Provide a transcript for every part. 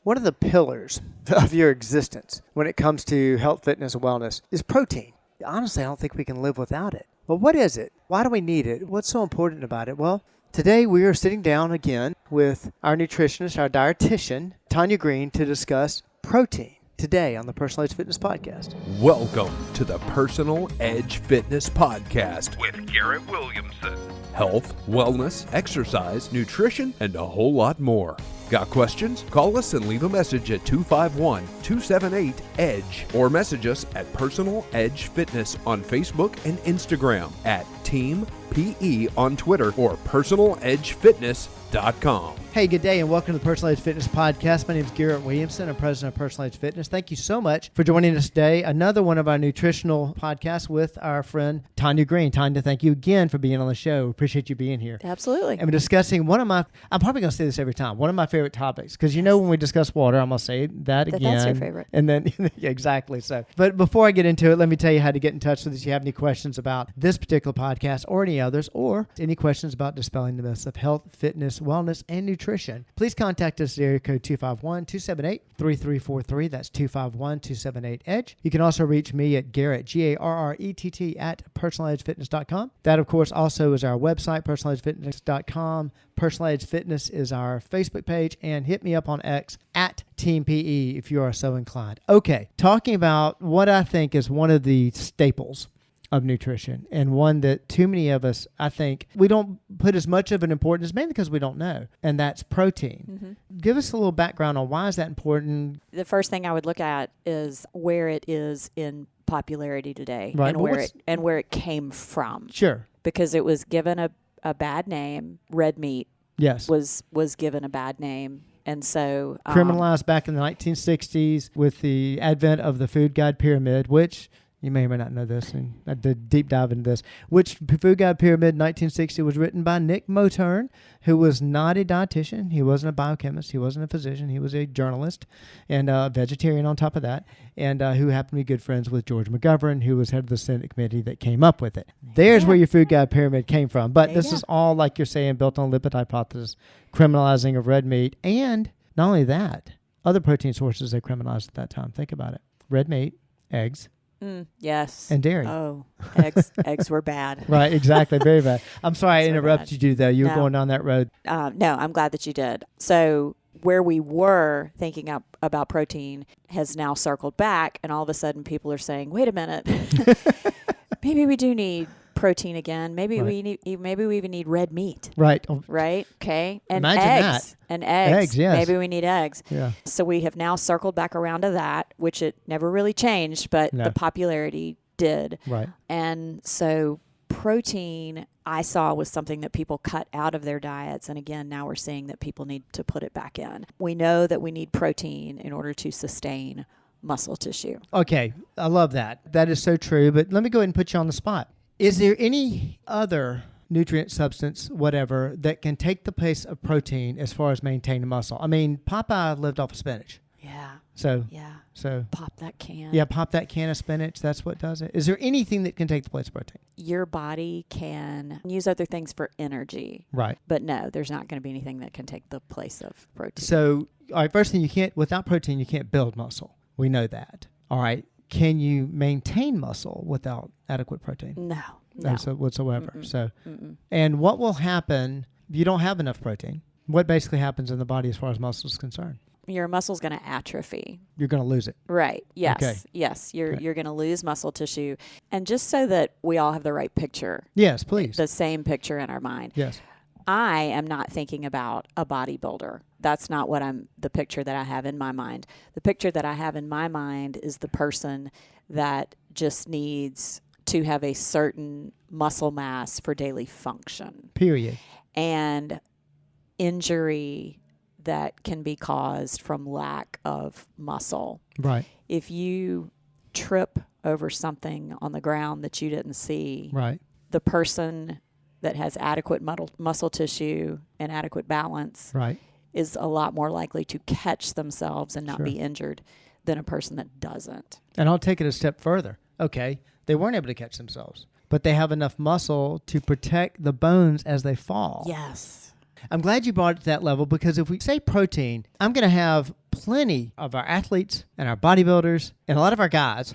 One of the pillars of your existence when it comes to health, fitness, and wellness is protein. Honestly, I don't think we can live without it. Well, what is it? Why do we need it? What's so important about it? Well, today we are sitting down again with our nutritionist, our dietitian, Tonja Greene, to discuss protein today on the Personal Edge Fitness Podcast. Welcome to the Personal Edge Fitness Podcast with Garrett Williamson. Health, wellness, exercise, nutrition, and a whole lot more. Got questions? Call us and leave a message at 251-278-EDGE or message us at Personal Edge Fitness on Facebook and Instagram, at Team PE on Twitter, or personaledgefitness.com. Hey, good day and welcome to the Personal Edge Fitness Podcast. My name is Garrett Williamson. I'm president of Personal Edge Fitness. Thank you so much for joining us today. Another one of our nutritional podcasts with our friend Tonja Greene. Tonja, thank you again for being on the show. Appreciate you being here. Absolutely. And we're discussing I'm probably going to say this every time, one of my favorite topics, because you know when we discuss water, I'm going to say that again. That's your favorite. And then, yeah, exactly. So, but before I get into it, let me tell you how to get in touch with us. If you have any questions about this particular podcast or any others, or any questions about dispelling the myths of health, fitness, wellness, and nutrition, please contact us at area code 251-278-3343. That's 251-278-EDGE. You can also reach me at Garrett, Garrett, at personaledgefitness.com. That, of course, also is our website, personaledgefitness.com. Personal Edge Fitness is our Facebook page, and hit me up on X at Team PE if you are so inclined. Okay, talking about what I think is one of the staples of nutrition, and one that too many of us, I think, we don't put as much of an importance, mainly because we don't know, and that's protein. Mm-hmm. Give us a little background on why is that important? The first thing I would look at is where it is in popularity today, right, and where it came from. Sure. Because it was given a bad name. Red meat, yes, was given a bad name. And so criminalized back in the 1960s with the advent of the food guide pyramid, which you may or may not know this, and I did deep dive into this, which food guide pyramid in 1960 was written by Nick Motern, who was not a dietitian. He wasn't a biochemist. He wasn't a physician. He was a journalist and a vegetarian on top of that, and who happened to be good friends with George McGovern, who was head of the Senate committee that came up with it. There's where your food guide pyramid came from. But this is all, like you're saying, built on lipid hypothesis, criminalizing of red meat, and not only that, other protein sources they criminalized at that time. Think about it. Red meat, eggs, yes. and dairy. Oh, eggs were bad. Right, exactly. Very bad. I'm sorry I interrupted you, though. You were going down that road. No, I'm glad that you did. So where we were thinking about protein has now circled back, and all of a sudden people are saying, wait a minute, maybe we do need protein again. Maybe we even need red meat. Right. Right. Okay. And imagine eggs. That. And eggs. Eggs, yes. Maybe we need eggs. Yeah. So we have now circled back around to that, which it never really changed, but the popularity did. Right. And so protein, I saw, was something that people cut out of their diets. And again, now we're seeing that people need to put it back in. We know that we need protein in order to sustain muscle tissue. Okay. I love that. That is so true. But let me go ahead and put you on the spot. Is there any other nutrient, substance, whatever, that can take the place of protein as far as maintaining muscle? I mean, Popeye lived off of spinach. Yeah. So pop that can. Yeah, pop that can of spinach. That's what does it. Is there anything that can take the place of protein? Your body can use other things for energy. Right. But no, there's not going to be anything that can take the place of protein. So, all right, first thing, without protein, you can't build muscle. We know that. All right. Can you maintain muscle without adequate protein? No. Whatsoever. Mm-mm. So, Mm-mm. And what will happen if you don't have enough protein? What basically happens in the body as far as muscle is concerned? Your muscle's going to atrophy. You're going to lose it. Right. Yes. Okay. Yes. You're going to lose muscle tissue. And just so that we all have the right picture. Yes, please. The same picture in our mind. Yes. I am not thinking about a bodybuilder. That's not the picture that I have in my mind. The picture that I have in my mind is the person that just needs to have a certain muscle mass for daily function. Period. And injury that can be caused from lack of muscle. Right. If you trip over something on the ground that you didn't see, right, the person that has adequate muscle tissue and adequate balance, right, is a lot more likely to catch themselves and not be injured than a person that doesn't. And I'll take it a step further. Okay, they weren't able to catch themselves, but they have enough muscle to protect the bones as they fall. Yes. I'm glad you brought it to that level, because if we say protein, I'm going to have plenty of our athletes and our bodybuilders and a lot of our guys,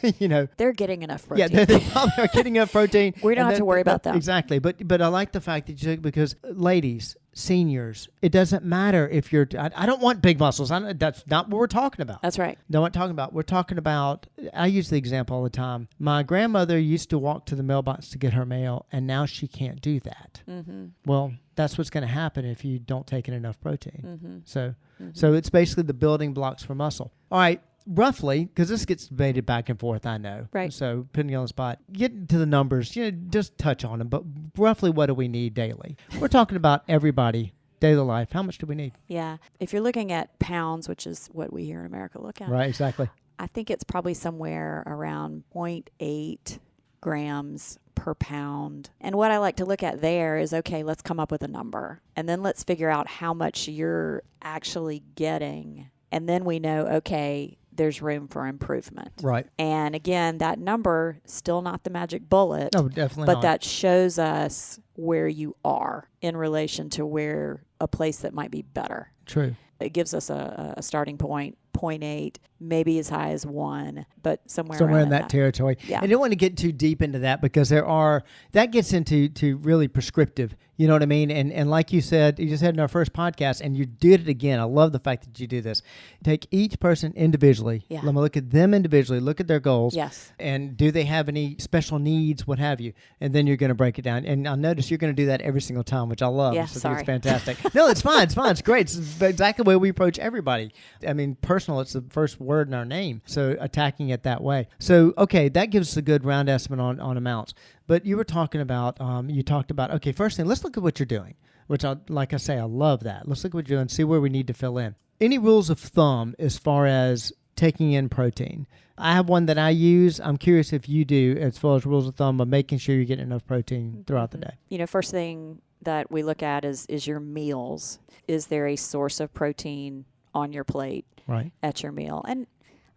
they're getting enough protein. Yeah, they probably are getting enough protein. We don't have to worry about that. Exactly. But I like the fact that you, because ladies, seniors, it doesn't matter if you're, I don't want big muscles. That's not what we're talking about. That's right. No, what I'm talking about. We're talking about, I use the example all the time. My grandmother used to walk to the mailbox to get her mail, and now she can't do that. Mm-hmm. Well, that's what's going to happen if you don't take in enough protein. Mm-hmm. So it's basically the building blocks for muscle. All right. Roughly, because this gets debated back and forth, I know. Right. So putting you on the spot, get to the numbers, just touch on them. But roughly, what do we need daily? We're talking about everybody, daily life. How much do we need? Yeah. If you're looking at pounds, which is what we here in America look at. Right, exactly. I think it's probably somewhere around 0.8 grams per pound. And what I like to look at there is, okay, let's come up with a number. And then let's figure out how much you're actually getting. And then we know, okay, there's room for improvement. Right. And again, that number, still not the magic bullet. No, definitely but not. that shows us where you are in relation to where a place that might be better. True. It gives us a starting point, 0.8, maybe as high as 1, but somewhere in that territory. Yeah. I don't want to get too deep into that because that gets into really prescriptive. You know what I mean? And like you said, you just had in our first podcast, and you did it again. I love the fact that you do this. Take each person individually. Yeah. Let me look at them individually, look at their goals. Yes. And do they have any special needs, what have you? And then you're going to break it down. And I'll notice you're going to do that every single time, which I love. Yeah, so sorry. It's fantastic. No, it's fine. It's fine. It's great. It's exactly the way we approach everybody. I mean, personal, it's the first word in our name. So attacking it that way. So, okay, that gives us a good round estimate on amounts. But you were talking about, okay, first thing, let's look at what you're doing, which, like I say, I love that. Let's look at what you're doing, see where we need to fill in. Any rules of thumb as far as taking in protein? I have one that I use. I'm curious if you do, as far as rules of thumb of making sure you're getting enough protein throughout the day. First thing that we look at is your meals. Is there a source of protein on your plate at your meal? And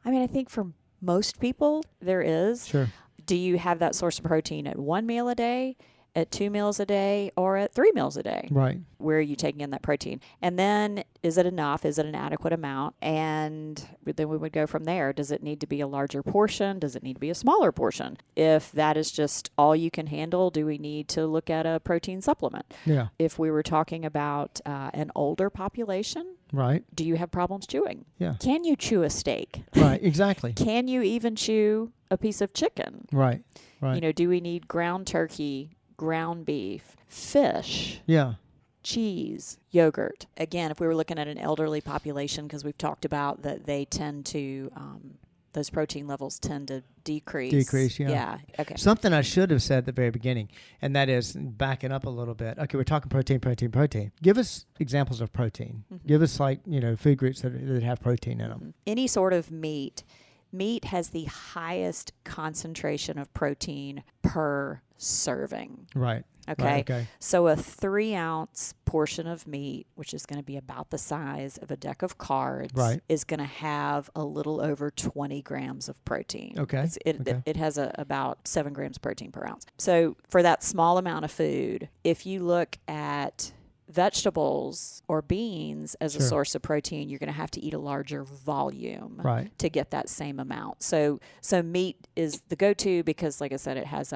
I mean, I think for most people, there is. Sure. Do you have that source of protein at 1 meal a day, at 2 meals a day, or at 3 meals a day? Right. Where are you taking in that protein? And then is it enough? Is it an adequate amount? And then we would go from there. Does it need to be a larger portion? Does it need to be a smaller portion? If that is just all you can handle, do we need to look at a protein supplement? Yeah. If we were talking about an older population, right. Do you have problems chewing? Yeah. Can you chew a steak? Right, exactly. Can you even chew a piece of chicken? Right, right. Do we need ground turkey, ground beef, fish? Yeah. Cheese, yogurt. Again, if we were looking at an elderly population, because we've talked about that they tend to, those protein levels tend to decrease. Decrease, yeah. Yeah, okay. Something I should have said at the very beginning, and that is backing up a little bit. Okay, we're talking protein. Give us examples of protein. Mm-hmm. Give us food groups that have protein in them. Mm-hmm. Any sort of meat. Meat has the highest concentration of protein per serving. Right. Okay. Right, okay. So a 3-ounce portion of meat, which is going to be about the size of a deck of cards, is going to have a little over 20 grams of protein. Okay. It has about 7 grams of protein per ounce. So for that small amount of food, if you look at vegetables or beans as a source of protein, you're going to have to eat a larger volume to get that same amount. So meat is the go-to because, like I said, it has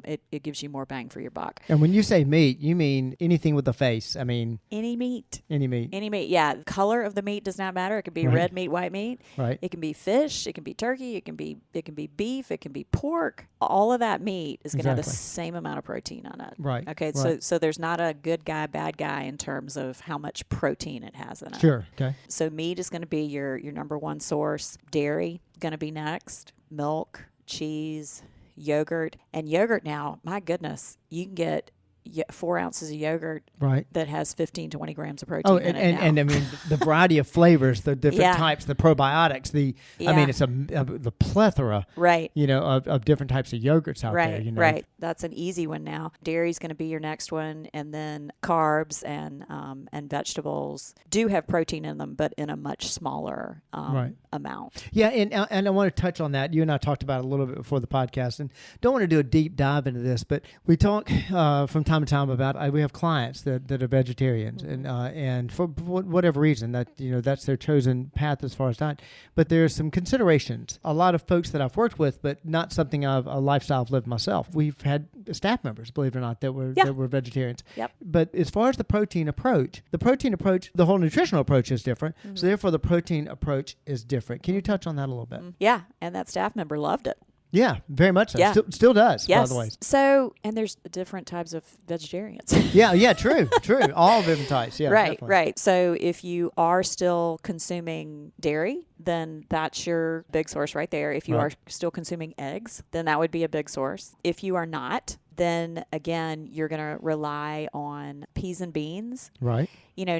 it gives you more bang for your buck. And when you say meat, you mean anything with a face? I mean any meat. Any meat. Any meat. Yeah, the color of the meat does not matter. It can be red meat, white meat. Right. It can be fish. It can be turkey. It can be beef. It can be pork. All of that meat is going to have the same amount of protein on it. Right. Okay. Right. So there's not a good guy, bad guy in terms of how much protein it has in it. Sure. Okay. So meat is going to be your number one source. Dairy going to be next. Milk, cheese, yogurt. And yogurt now, my goodness, you can get 4 ounces of yogurt that has 15, 20 grams of protein in it now. And I mean, the variety of flavors, the different types, the probiotics, I mean, it's the plethora, of different types of yogurts out there. Right. That's an easy one now. Dairy's going to be your next one. And then carbs and vegetables do have protein in them, but in a much smaller amount. Yeah. And I want to touch on that. You and I talked about it a little bit before the podcast, and don't want to do a deep dive into this, but we talk from time time and time about, we have clients that are vegetarians, and for whatever reason, that that's their chosen path as far as diet. But there's some considerations. A lot of folks that I've worked with, but not something a lifestyle I've lived myself. We've had staff members, believe it or not, that were vegetarians. Yep. But as far as the protein approach, the whole nutritional approach is different. So therefore, the protein approach is different. Can you touch on that a little bit? Yeah, and that staff member loved it. Yeah, very much so. Yeah. Still does, Yes. by the way. So, and there's different types of vegetarians. Yeah, true. All different types. Yeah, right, definitely. right. So if you are still consuming dairy, then that's your big source right there. If you are still consuming eggs, then that would be a big source. If you are not, then again, you're going to rely on peas and beans. Right.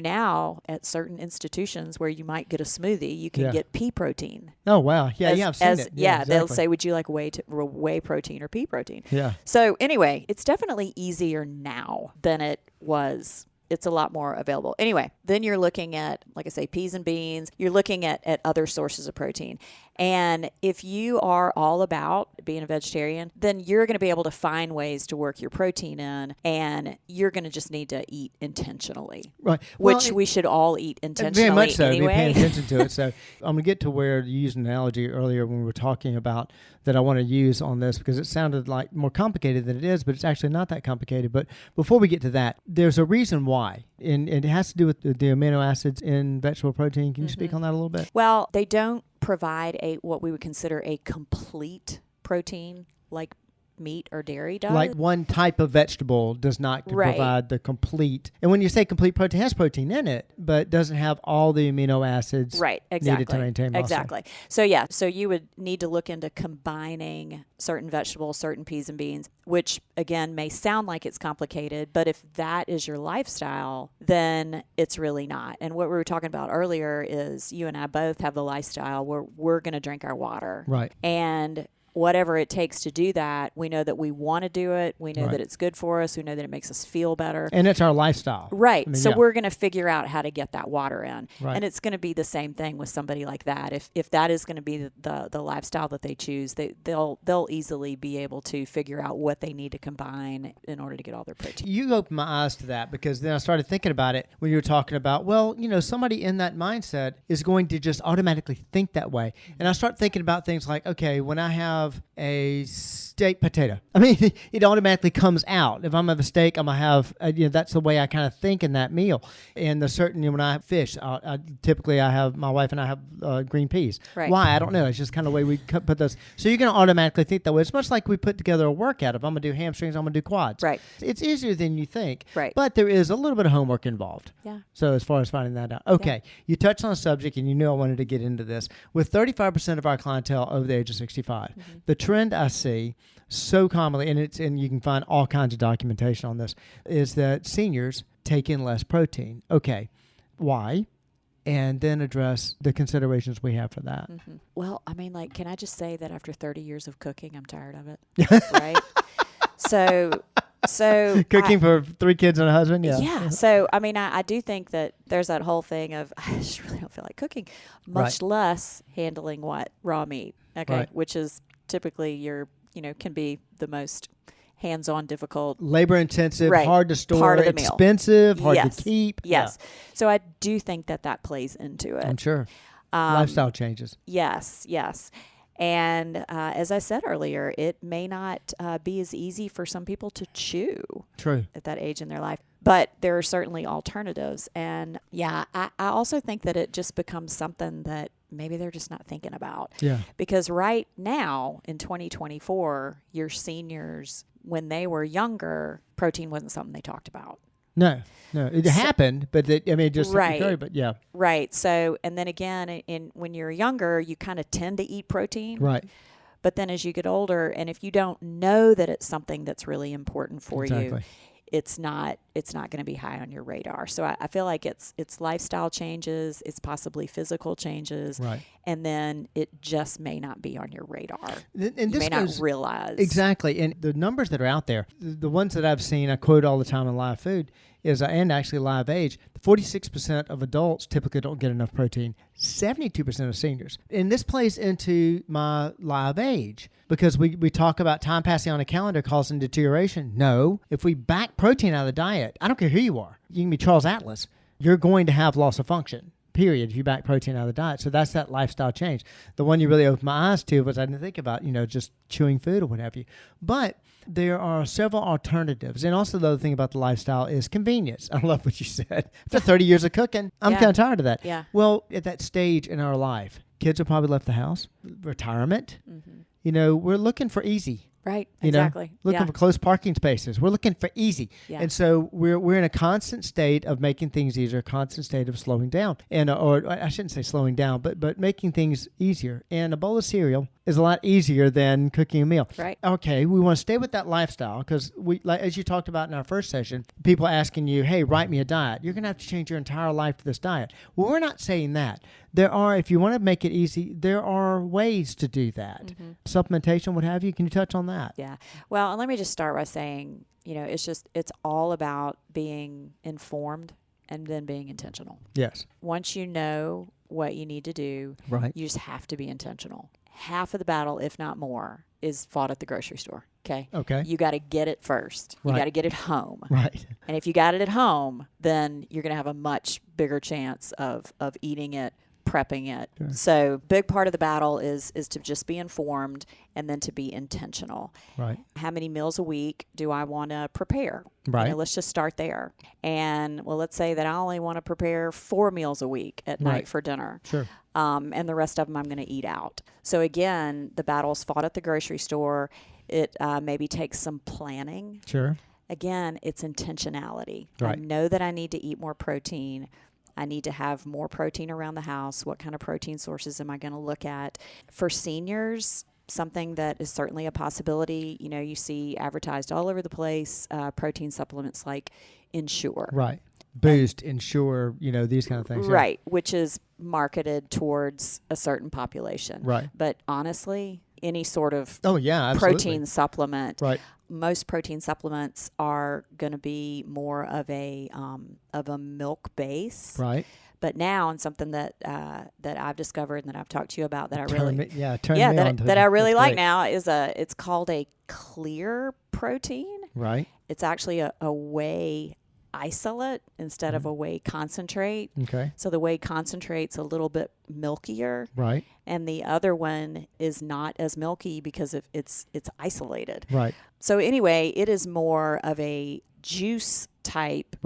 Now at certain institutions where you might get a smoothie, you can get pea protein. Oh, wow. Yeah, I've seen it. Yeah, they'll exactly. say, would you like whey protein or pea protein? Yeah. So anyway, it's definitely easier now than it was. It's a lot more available. Anyway, then you're looking at, like I say, peas and beans. You're looking at other sources of protein. And if you are all about being a vegetarian, then you're going to be able to find ways to work your protein in, and you're going to just need to eat intentionally. Right. Which we should all eat intentionally very much so. anyway. Be paying attention to it. So I'm going to get to where you used an analogy earlier when we were talking about that I want to use on this, because it sounded like more complicated than it is, but it's actually not that complicated. But before we get to that, there's a reason why, and it has to do with the amino acids in vegetable protein. Can you speak on that a little bit? Well, they don't provide what we would consider a complete protein like meat or dairy does. Like one type of vegetable does not provide the complete. And when you say complete protein, it has protein in it, but doesn't have all the amino acids needed to maintain muscle. Exactly. So you would need to look into combining certain vegetables, certain peas and beans, which again may sound like it's complicated, but if that is your lifestyle, then it's really not. And what we were talking about earlier is you and I both have the lifestyle where we're going to drink our water. Right. And whatever it takes to do that, we know that we want to do it. We know that it's good for us. We know that it makes us feel better. And it's our lifestyle. Right. So we're going to figure out how to get that water in. Right. And it's going to be the same thing with somebody like that. If that is going to be the lifestyle that they choose, they'll easily be able to figure out what they need to combine in order to get all their protein. You opened my eyes to that, because then I started thinking about it when you were talking about, somebody in that mindset is going to just automatically think that way. And I start thinking about things like, okay, when I have a steak potato, I mean, it automatically comes out. If I'm going to have a steak, I'm going to have, that's the way I kind of think in that meal. And the certain, when I have fish, typically my wife and I have green peas. Right. Why? I don't know. It's just kind of the way we put those. So you're going to automatically think that way. It's much like we put together a workout. If I'm going to do hamstrings, I'm going to do quads. Right. It's easier than you think. Right. But there is a little bit of homework involved. Yeah. So as far as finding that out. Okay. You touched on a subject, and you knew I wanted to get into this. With 35% of our clientele over the age of 65, the trend I see so commonly, and you can find all kinds of documentation on this, is that seniors take in less protein. Okay. Why? And then address the considerations we have for that. Mm-hmm. Well, I mean, can I just say that after 30 years of cooking, I'm tired of it. Right? So cooking for 3 kids and a husband. Yeah. So, I mean, I do think that there's that whole thing of, I just really don't feel like cooking, much less handling raw meat. Okay. Right. Which is typically can be the most hands-on, difficult, labor-intensive, hard to store, part of the meal. Expensive, hard to keep. Yes. Yeah. So I do think that plays into it. I'm sure. Lifestyle changes. Yes. And as I said earlier, it may not be as easy for some people to chew. True. At that age in their life. But there are certainly alternatives. And I also think that it just becomes something that maybe they're just not thinking about. Yeah. Because right now in 2024, your seniors, when they were younger, protein wasn't something they talked about. No, it happened, but it just occurred, but yeah. Right. So, and then again, when you're younger, you kind of tend to eat protein. Right. But then as you get older, and if you don't know that it's something that's really important for you, it's not going to be high on your radar. So I feel like it's lifestyle changes, it's possibly physical changes, and then it just may not be on your radar. And you may not realize. Exactly. And the numbers that are out there, the ones that I've seen, I quote all the time in live food, is, and actually live age, 46% of adults typically don't get enough protein, 72% of seniors. And this plays into my live age because we talk about time passing on a calendar causing deterioration. No, if we back protein out of the diet, I don't care who you are. You can be Charles Atlas. You're going to have loss of function. Period, if you back protein out of the diet. So that's that lifestyle change. The one you really opened my eyes to was I didn't think about, just chewing food or what have you. But there are several alternatives. And also the other thing about the lifestyle is convenience. I love what you said. After 30 years of cooking, I'm kind of tired of that. Yeah. Well, at that stage in our life, kids have probably left the house, retirement. We're looking for easy. Right, exactly. Looking for close parking spaces. We're looking for easy. Yeah. And so we're in a constant state of making things easier, a constant state of slowing down. And or I shouldn't say slowing down, but making things easier. And a bowl of cereal is a lot easier than cooking a meal. Right. Okay, we want to stay with that lifestyle because as you talked about in our first session, people asking you, hey, write me a diet. You're going to have to change your entire life to this diet. Well, we're not saying that. There are, if you want to make it easy, there are ways to do that. Supplementation, what have you. Can you touch on that? Yeah. Well, and let me just start by saying, it's all about being informed and then being intentional. Yes. Once you know what you need to do, you just have to be intentional. Half of the battle, if not more, is fought at the grocery store. Okay. You got to get it first. You got to get it home. Right. And if you got it at home, then you're going to have a much bigger chance of eating it, prepping it. Sure. So big part of the battle is to just be informed and then to be intentional. Right. How many meals a week do I want to prepare? Right. Let's just start there. And let's say that I only want to prepare 4 meals a week at night for dinner. Sure. And the rest of them I'm going to eat out. So again, the battle's fought at the grocery store. It maybe takes some planning. Sure. Again, it's intentionality. Right. I know that I need to eat more protein. I need to have more protein around the house. What kind of protein sources am I going to look at? For seniors, something that is certainly a possibility, you see advertised all over the place, protein supplements like Ensure. Right. Boost, Ensure, these kind of things. Right, which is marketed towards a certain population. Right. But honestly, any sort of absolutely. protein supplement. Right. Most protein supplements are going to be more of a milk base. Right. But now, and something that I've discovered and that I've talked to you about that I really like now is it's called a clear protein. Right. It's actually a whey isolate instead of a whey concentrate. Okay. So the whey concentrate's a little bit milkier. Right. And the other one is not as milky because it's isolated. Right. So anyway, it is more of a juice type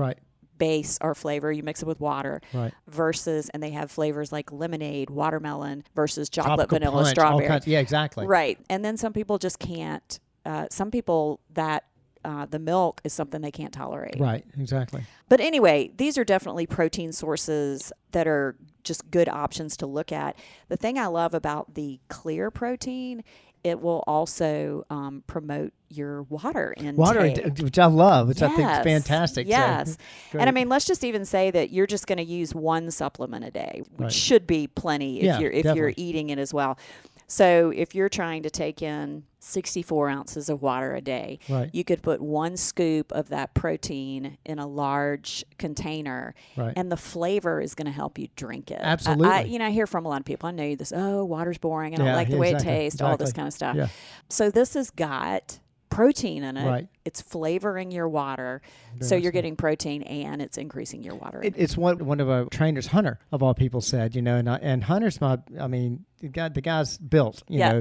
base or flavor. You mix it with water versus, and they have flavors like lemonade, watermelon versus chocolate, vanilla, punch, strawberry. Yeah, exactly. Right. And then some people just can't. Some people that the milk is something they can't tolerate. Right, exactly. But anyway, these are definitely protein sources that are just good options to look at. The thing I love about the clear protein, it will also promote your water intake. Which I love, which I think is fantastic. Yes. So, and I mean, let's just even say that you're just going to use one supplement a day, which should be plenty if you're eating it as well. So if you're trying to take in 64 ounces of water a day, you could put 1 scoop of that protein in a large container, and the flavor is going to help you drink it. Absolutely. I hear from a lot of people, I know this, water's boring, I don't like the way it tastes, all this kind of stuff. Yeah. So this has got protein in it. Right. It's flavoring your water. So you're getting protein and it's increasing your water. It's what one of our trainers, Hunter, of all people, said, and Hunter's the guy's built, know,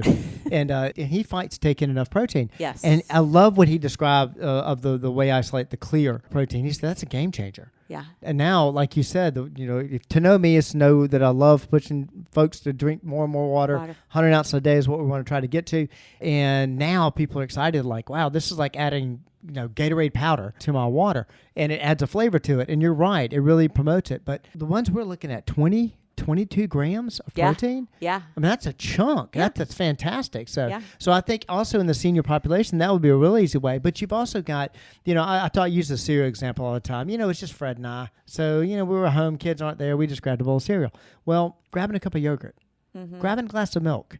and he fights taking enough protein. Yes. And I love what he described of the way I isolate the clear protein. He said that's a game changer. Yeah. And now, like you said, to know me is to know that I love pushing folks to drink more and more water. 100 ounces a day is what we want to try to get to. And now people are excited, like, wow, this is like adding Gatorade powder to my water, and it adds a flavor to it. And you're right, it really promotes it. But the ones we're looking at, 22 grams of protein. Yeah. I mean, that's a chunk. Yeah. That's fantastic. So I think also in the senior population, that would be a real easy way. But you've also got, I thought I use the cereal example all the time. It's just Fred and I. So, we were home, kids aren't there. We just grabbed a bowl of cereal. Well, grabbing a cup of yogurt. grabbing a glass of milk,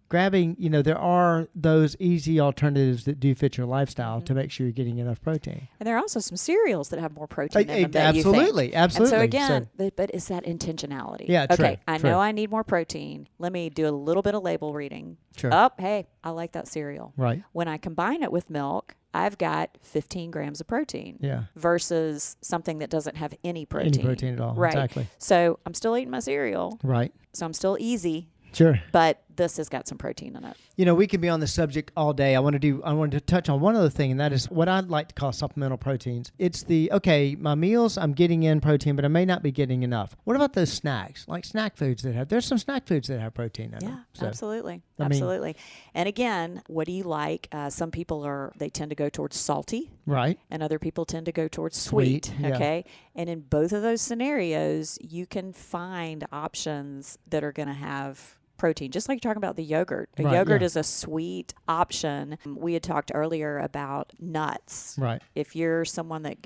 grabbing, there are those easy alternatives that do fit your lifestyle to make sure you're getting enough protein. And there are also some cereals that have more protein in them than absolutely, you think. absolutely. And so again, but it's that intentionality. Yeah, okay, I true. know I need more protein. Let me do a little bit of label reading. Sure. Oh, hey, I like that cereal. Right. When I combine it with milk, I've got 15 grams of protein. Yeah. Versus something that doesn't have any protein. Any protein at all. Right. Exactly. So I'm still eating my cereal. Right. So I'm still easy. Sure. But this has got some protein in it. We could be on the subject all day. I wanted to touch on one other thing, and that is what I'd like to call supplemental proteins. It's my meals, I'm getting in protein, but I may not be getting enough. What about those snacks? Like snack foods there's some snack foods that have protein in them. Yeah, absolutely. Absolutely. And again, what do you like? Some people they tend to go towards salty. Right. And other people tend to go towards sweet. Yeah. Okay. And in both of those scenarios, you can find options that are going to have protein, just like you're talking about the yogurt. Yogurt is a sweet option. We had talked earlier about nuts. Right. If you're someone that,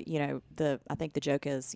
I think the joke is,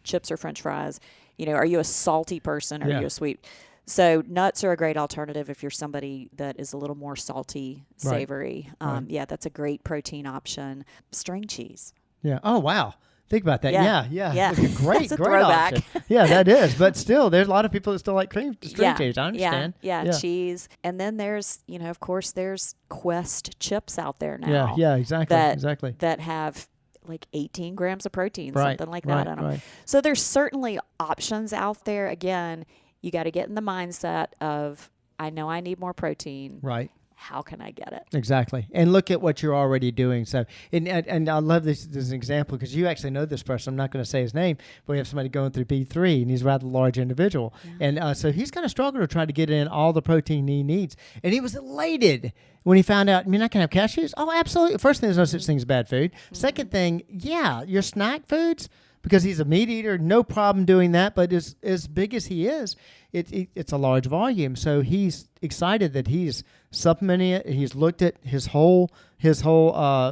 chips or French fries, are you a salty person or are you a sweet? So nuts are a great alternative if you're somebody that is a little more salty, savory. Right. Yeah, that's a great protein option. String cheese. Yeah. Oh, wow. Think about that. Yeah. Yeah. It's a great throwback. option. Yeah, that is. But still, there's a lot of people that still like string cheese. I understand. Yeah, cheese. And then there's, of course, there's Quest chips out there now. Yeah, exactly. That have like 18 grams of protein, right, something like that in them. Right. So there's certainly options out there. Again, you got to get in the mindset of, I know I need more protein. Right. How can I get it? Exactly. And look at what you're already doing. So, and I love this as an example because you actually know this person. I'm not going to say his name, but we have somebody going through B3 and he's a rather large individual. Yeah. And so he's kind of struggling to try to get in all the protein he needs. And he was elated when he found out, I can have cashews? Oh, absolutely. First thing, there's no such thing as bad food. Second thing, your snack foods, because he's a meat eater, no problem doing that. But as big as he is, it's a large volume. So he's excited that he's supplementing it. He's looked at his whole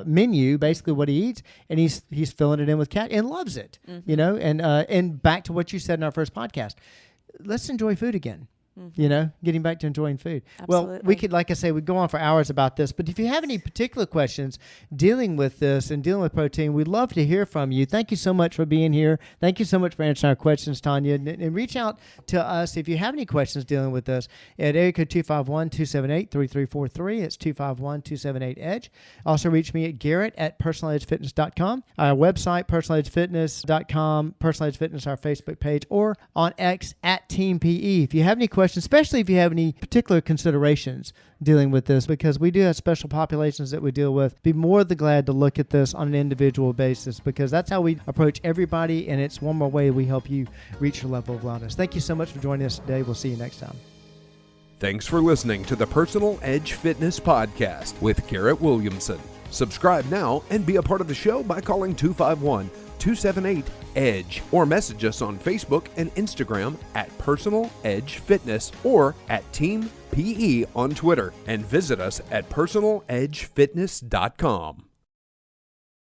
menu, basically what he eats, and he's filling it in with cat and loves it. And back to what you said in our first podcast, let's enjoy food again. Getting back to enjoying food. Absolutely. Well, we could, like I say, we'd go on for hours about this, but if you have any particular questions dealing with this and dealing with protein, we'd love to hear from you. Thank you so much for being here. Thank you so much for answering our questions, Tonja. And reach out to us if you have any questions dealing with this at area code 251-278-3343. It's 251-278-EDGE. Also reach me at Garrett@personaledgefitness.com. Our website, personaledgefitness.com, Personal Edge Fitness, our Facebook page, or on X @TeamPE. If you have any questions, especially if you have any particular considerations dealing with this, because we do have special populations that we deal with, be more than glad to look at this on an individual basis, because that's how we approach everybody, and it's one more way we help you reach your level of wellness. Thank you so much for joining us today. We'll see you next time. Thanks for listening to the Personal Edge Fitness Podcast with Garrett Williamson. Subscribe now and be a part of the show by calling 251-278-EDGE or message us on Facebook and Instagram at Personal Edge Fitness or at Team PE on Twitter, and visit us at personaledgefitness.com.